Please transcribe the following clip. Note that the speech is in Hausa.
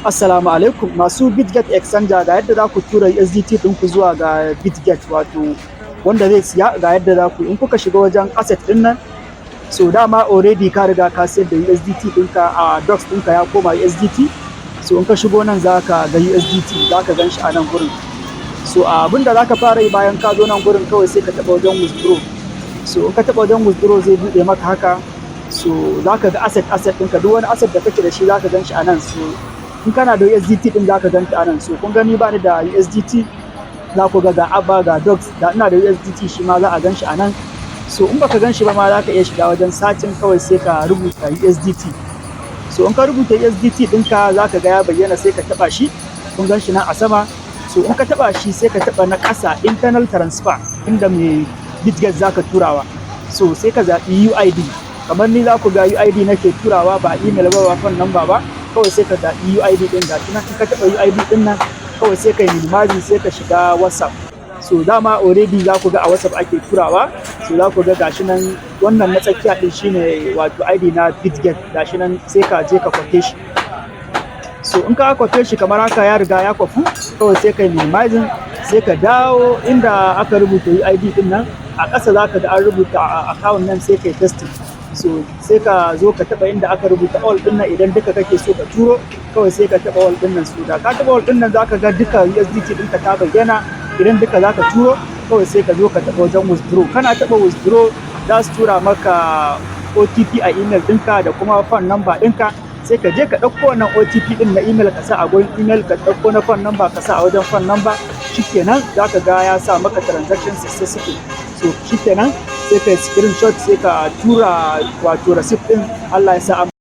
Assalamu alaikum masu Bitget Exchanger, ga yadda za ku tura USDT ɗinku zuwa ga Bitget, wato wanda zai siya ga yadda za ku in kuka shiga wajen asset ɗin nan. So dama already ka riga ka sayar da USDT ɗinka a docs ɗinka ya koma USDT. So in ka shigo nan za ka ga USDT, za ka gan shi a nan gurin. So abin da za ka fara yi bayan ka zo nan gurin, kawai sai ka taɓa wajen withdraw. So in ka taɓa wajen withdraw zai buɗe maka haka. So za ka ga asset ɗinka, duk wani asset da kake da shi za ka gan shi a nan. So in kana da USDT din zaka ganta anan. So kun gani ba ni da USDT, za ku ga abba ga docs, da ina da USDT shi ma za a gan shi anan. So in baka gan shi ba ma za ka iya shiga wajen sacin, kawai sai ka rubuta USDT. So in ka rubuta USDT ɗinka za ka ga ya bayyana, sai ka taɓa shi. Kun gan shi nan a sama. So in ka taɓa shi sai ka taɓa na ƙasa internal transfer, inda mai Bitget za ka turawa. So sai ka zaɓi UID, kamar ni za ku ga UID nake turawa, ba email ba phone number ba. Kawai sai ka zaɓi UID ɗin, ga nan in ka taɓa UID ɗin nan, kawai sai ka yi minimizing, sai ka shiga WhatsApp. So dama already za ku ga a WhatsApp ake turawa. So za ku ga gashi nan wannan na tsakiya ɗin shine wato ID na Bitget, gashi nan sai ka je ka kwafe shi. So in ka kwafe shi kamar haka ya riga ya kwafu, kawai sai ka yi minimizing, sai ka dawo inda aka rubuta UID ɗin nan, a ƙasa za ka ga an rubuta account nan, sai ka yi testing. So sai ka zo ka taɓa inda aka rubuta all ɗin nan, idan duka kake so ka turo, kawai sai ka taɓa all ɗin nan. So da ka taɓa all ɗin nan za ka ga duka USDT ɗinka ta bayyana. Idan duka za ka turo, kawai sai ka zo ka taɓa wajen withdraw. Kana taɓa withdraw za su tura maka OTP a email ɗinka da kuma phone number ɗinka. Sai ka je ka ɗauko wannan OTP ɗin na email ka sa a gurin email, ka ɗauko na phone number ka sa a wajen phone number. Shikenan za ka ga ya sa maka transaction successful. So shikenan sai ka screenshot, sai ka tura wato receipt ɗin. Allah ya sa